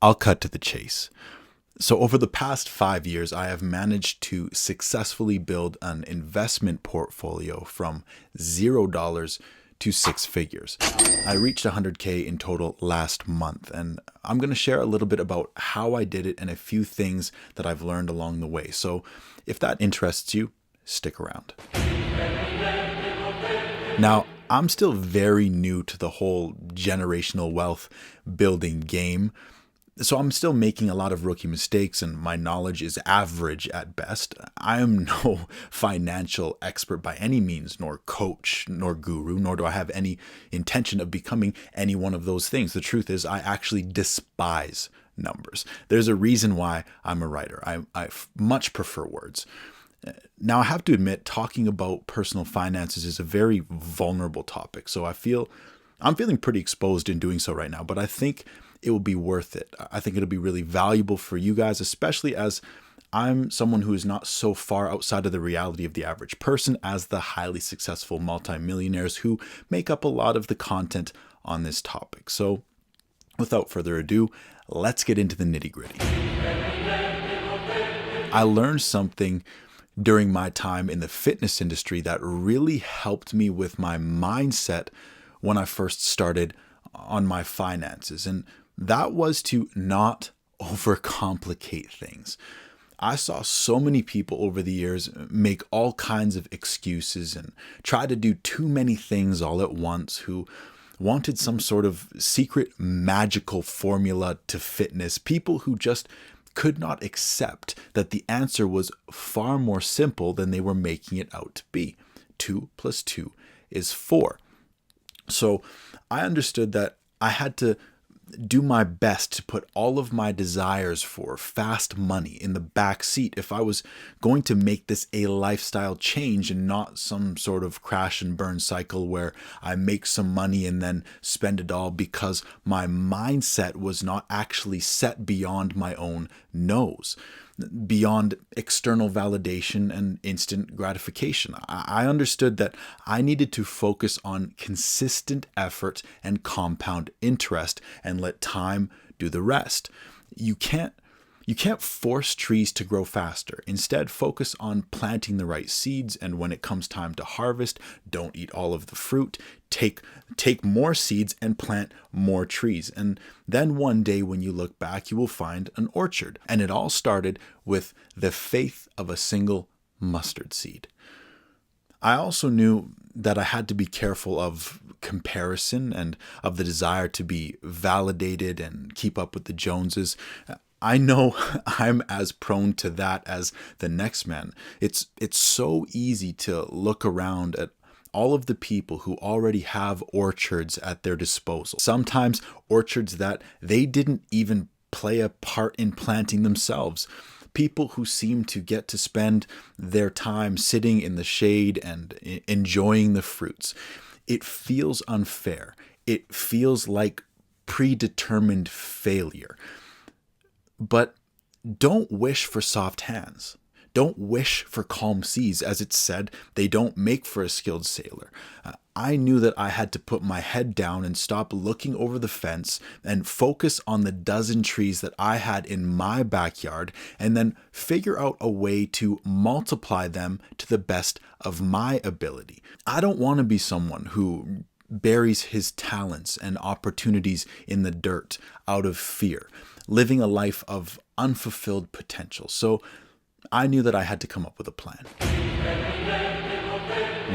I'll cut to the chase. So over the past 5 years, I have managed to successfully build an investment portfolio from $0 to six figures. I reached 100K in total last month, and I'm going to share a little bit about how I did it and a few things that I've learned along the way. So if that interests you, stick around. Now, I'm still very new to the whole generational wealth building game. So I'm still making a lot of rookie mistakes and my knowledge is average at best. I am no financial expert by any means, nor coach, nor guru, nor do I have any intention of becoming any one of those things. The truth is I actually despise numbers. There's a reason why I'm a writer. I much prefer words. Now, I have to admit, talking about personal finances is a very vulnerable topic. So I'm feeling pretty exposed in doing so right now, but I think it will be worth it. I think it'll be really valuable for you guys, especially as I'm someone who is not so far outside of the reality of the average person as the highly successful multimillionaires who make up a lot of the content on this topic. So without further ado, let's get into the nitty-gritty. I learned something during my time in the fitness industry that really helped me with my mindset when I first started on my finances. And that was to not overcomplicate things. I saw so many people over the years make all kinds of excuses and try to do too many things all at once, who wanted some sort of secret magical formula to fitness. People who just could not accept that the answer was far more simple than they were making it out to be. 2 + 2 is 4. So I understood that I had to do my best to put all of my desires for fast money in the back seat if I was going to make this a lifestyle change and not some sort of crash and burn cycle where I make some money and then spend it all because my mindset was not actually set beyond my own nose, beyond external validation and instant gratification. I understood that I needed to focus on consistent effort and compound interest and let time do the rest. You can't force trees to grow faster. Instead, focus on planting the right seeds, and when it comes time to harvest, don't eat all of the fruit. Take more seeds and plant more trees. And then one day when you look back, you will find an orchard. And it all started with the faith of a single mustard seed. I also knew that I had to be careful of comparison and of the desire to be validated and keep up with the Joneses. I know I'm as prone to that as the next man. It's so easy to look around at all of the people who already have orchards at their disposal. Sometimes orchards that they didn't even play a part in planting themselves. People who seem to get to spend their time sitting in the shade and enjoying the fruits. It feels unfair. It feels like predetermined failure. But don't wish for soft hands. Don't wish for calm seas. As it's said, they don't make for a skilled sailor. I knew that I had to put my head down and stop looking over the fence and focus on the dozen trees that I had in my backyard and then figure out a way to multiply them to the best of my ability. I don't want to be someone who buries his talents and opportunities in the dirt out of fear, living a life of unfulfilled potential. So I knew that I had to come up with a plan.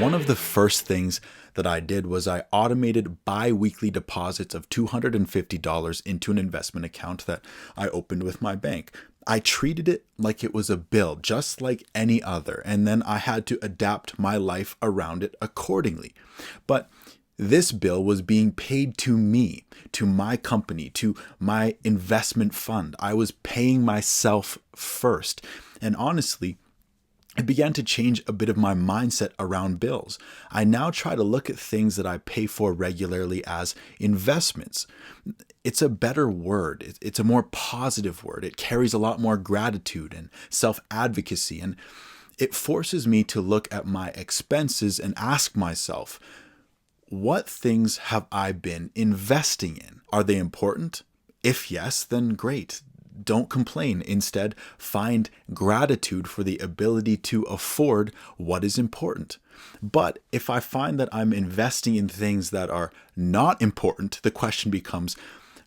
One of the first things that I did was I automated bi-weekly deposits of $250 into an investment account that I opened with my bank. I treated it like it was a bill, just like any other, and then I had to adapt my life around it accordingly. But this bill was being paid to me, to my company, to my investment fund. I was paying myself first. And honestly, it began to change a bit of my mindset around bills. I now try to look at things that I pay for regularly as investments. It's a better word. It's a more positive word. It carries a lot more gratitude and self-advocacy. And it forces me to look at my expenses and ask myself, what things have I been investing in? Are they important? If yes, then great. Don't complain. Instead, find gratitude for the ability to afford what is important. But if I find that I'm investing in things that are not important, the question becomes,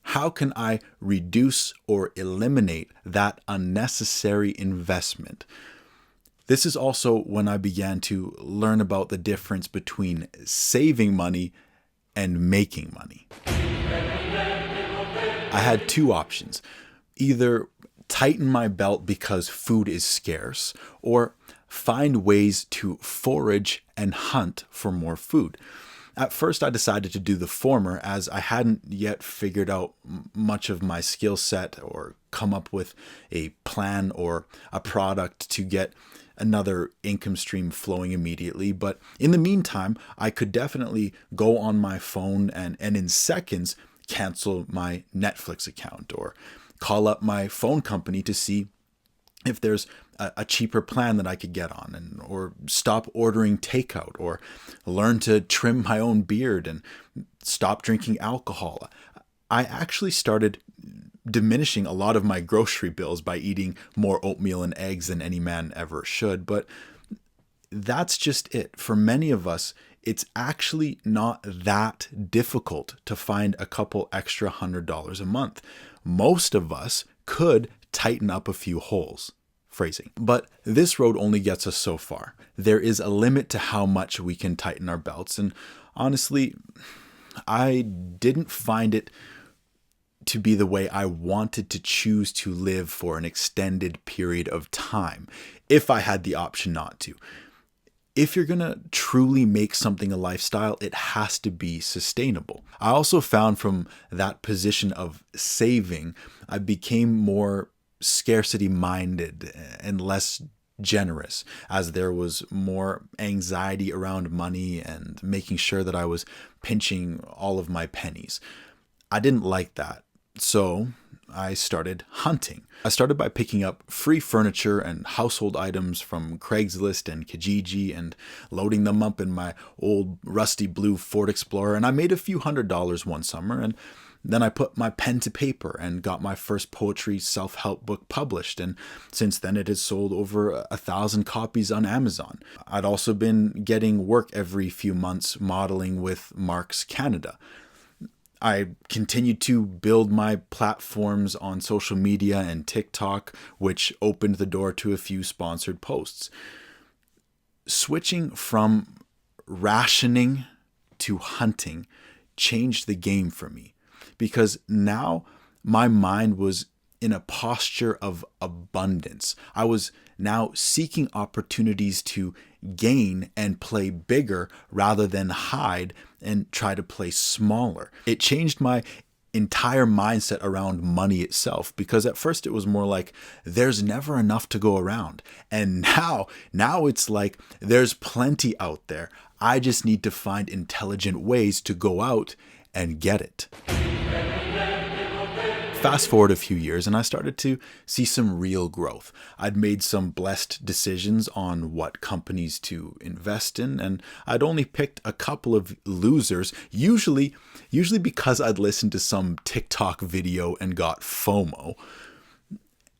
how can I reduce or eliminate that unnecessary investment? This is also when I began to learn about the difference between saving money and making money. I had two options: either tighten my belt because food is scarce, or find ways to forage and hunt for more food. At first, I decided to do the former as I hadn't yet figured out much of my skill set or come up with a plan or a product to get another income stream flowing immediately. But in the meantime, I could definitely go on my phone and in seconds cancel my Netflix account or call up my phone company to see if there's a cheaper plan that I could get on, and or stop ordering takeout, or learn to trim my own beard and stop drinking alcohol. I actually started diminishing a lot of my grocery bills by eating more oatmeal and eggs than any man ever should. But that's just it. For many of us, it's actually not that difficult to find a couple extra $100 a month. Most of us could tighten up a few holes. Phrasing. But this road only gets us so far. There is a limit to how much we can tighten our belts. And honestly, I didn't find it to be the way I wanted to choose to live for an extended period of time, if I had the option not to. If you're going to truly make something a lifestyle, it has to be sustainable. I also found from that position of saving, I became more scarcity minded and less generous, as there was more anxiety around money and making sure that I was pinching all of my pennies. I didn't like that. So I started hunting. I started by picking up free furniture and household items from Craigslist and Kijiji and loading them up in my old rusty blue Ford Explorer. And I made a few $100s one summer, and then I put my pen to paper and got my first poetry self-help book published. And since then it has sold over 1,000 copies on Amazon. I'd also been getting work every few months modeling with Marks Canada. I continued to build my platforms on social media and TikTok, which opened the door to a few sponsored posts. Switching from rationing to hunting changed the game for me, because now my mind was in a posture of abundance. I was now seeking opportunities to gain and play bigger rather than hide and try to play smaller. It changed my entire mindset around money itself, because at first it was more like there's never enough to go around. And now it's like there's plenty out there. I just need to find intelligent ways to go out and get it. Fast forward a few years and I started to see some real growth. I'd made some blessed decisions on what companies to invest in, and I'd only picked a couple of losers, usually because I'd listened to some TikTok video and got FOMO.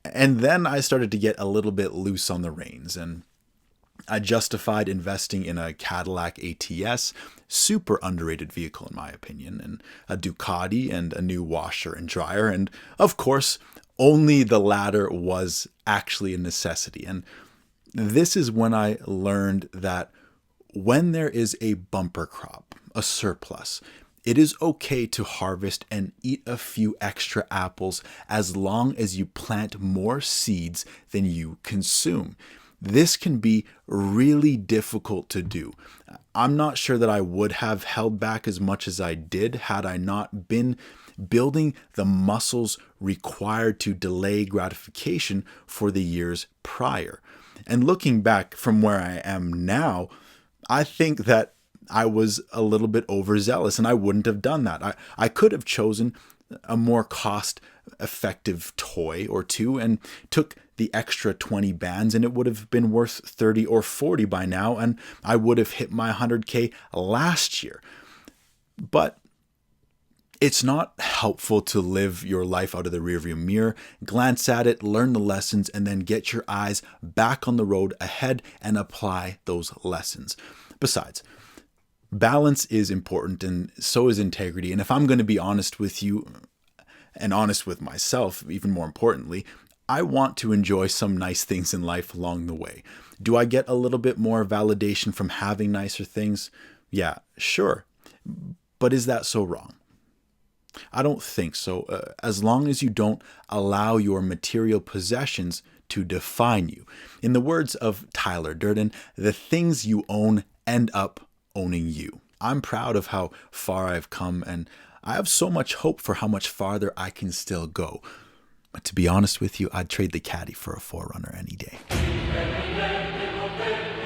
And then I started to get a little bit loose on the reins, and I justified investing in a Cadillac ATS, super underrated vehicle in my opinion, and a Ducati and a new washer and dryer. And of course, only the latter was actually a necessity. And this is when I learned that when there is a bumper crop, a surplus, it is okay to harvest and eat a few extra apples as long as you plant more seeds than you consume. This can be really difficult to do. I'm not sure that I would have held back as much as I did had I not been building the muscles required to delay gratification for the years prior. And looking back from where I am now, I think that I was a little bit overzealous and I wouldn't have done that. I could have chosen a more cost-effective toy or two and took the extra 20 bands, and it would have been worth 30 or 40 by now, and I would have hit my 100K last year. But It's not helpful to live your life out of the rearview mirror, glance at it, learn the lessons, and then get your eyes back on the road ahead and apply those lessons. Besides, balance is important, and so is integrity. And if I'm going to be honest with you and honest with myself, even more importantly, I want to enjoy some nice things in life along the way. Do I get a little bit more validation from having nicer things? Yeah, sure. But is that so wrong? I don't think so, as long as you don't allow your material possessions to define you. In the words of Tyler Durden, the things you own end up owning you. I'm proud of how far I've come, and I have so much hope for how much farther I can still go. But to be honest with you, I'd trade the Caddy for a 4Runner any day.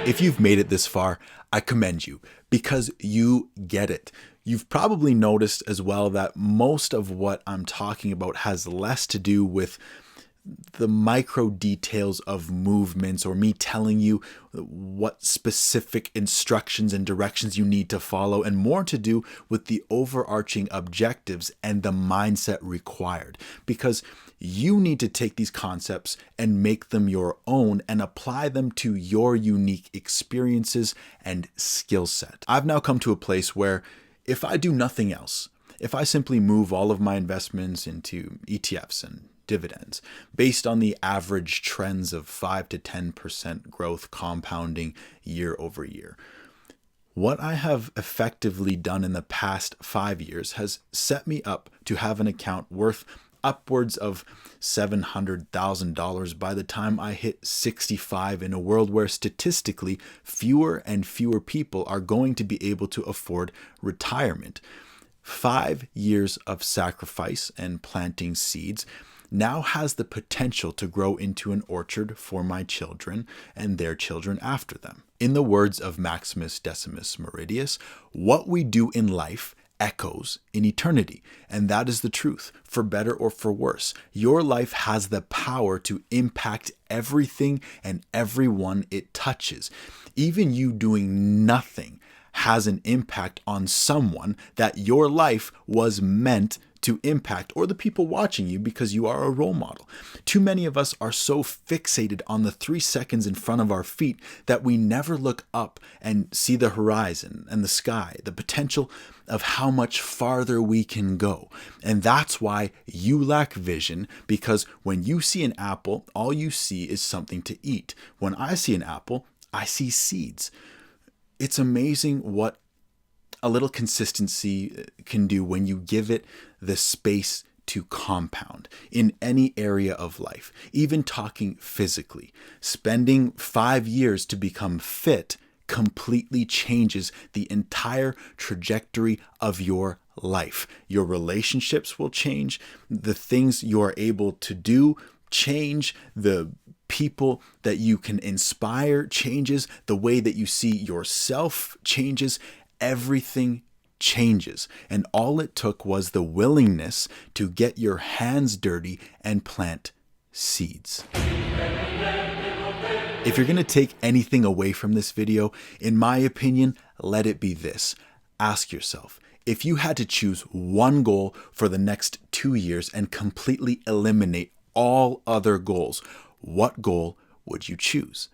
If you've made it this far, I commend you because you get it. You've probably noticed as well that most of what I'm talking about has less to do with the micro details of movements or me telling you what specific instructions and directions you need to follow, and more to do with the overarching objectives and the mindset required. Because you need to take these concepts and make them your own and apply them to your unique experiences and skill set. I've now come to a place where if I do nothing else, if I simply move all of my investments into ETFs and dividends based on the average trends of 5 to 10% growth compounding year over year, what I have effectively done in the past 5 years has set me up to have an account worth upwards of $700,000 by the time I hit 65, in a world where statistically fewer and fewer people are going to be able to afford retirement. 5 years of sacrifice and planting seeds now has the potential to grow into an orchard for my children and their children after them. In the words of Maximus Decimus Meridius, what we do in life echoes in eternity. And that is the truth, for better or for worse. Your life has the power to impact everything and everyone it touches. Even you doing nothing has an impact on someone that your life was meant to impact, or the people watching you, because you are a role model. Too many of us are so fixated on the 3 seconds in front of our feet that we never look up and see the horizon and the sky, the potential of how much farther we can go. And that's why you lack vision, because when you see an apple, all you see is something to eat. When I see an apple, I see seeds. It's amazing what a little consistency can do when you give it the space to compound in any area of life. Even talking physically, spending 5 years to become fit completely changes the entire trajectory of your life. Your relationships will change, the things you are able to do change, the people that you can inspire changes, the way that you see yourself changes. Everything changes. And all it took was the willingness to get your hands dirty and plant seeds. If you're going to take anything away from this video, in my opinion, let it be this. Ask yourself, if you had to choose one goal for the next 2 years and completely eliminate all other goals, what goal would you choose?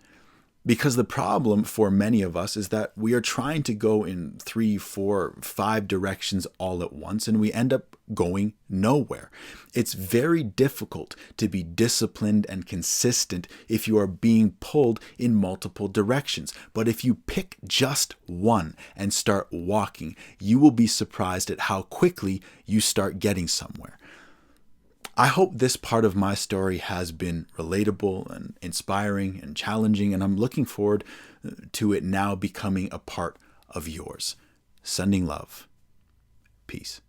Because the problem for many of us is that we are trying to go in 3, 4, 5 directions all at once, and we end up going nowhere. It's very difficult to be disciplined and consistent if you are being pulled in multiple directions. But if you pick just one and start walking, you will be surprised at how quickly you start getting somewhere. I hope this part of my story has been relatable and inspiring and challenging, and I'm looking forward to it now becoming a part of yours. Sending love. Peace.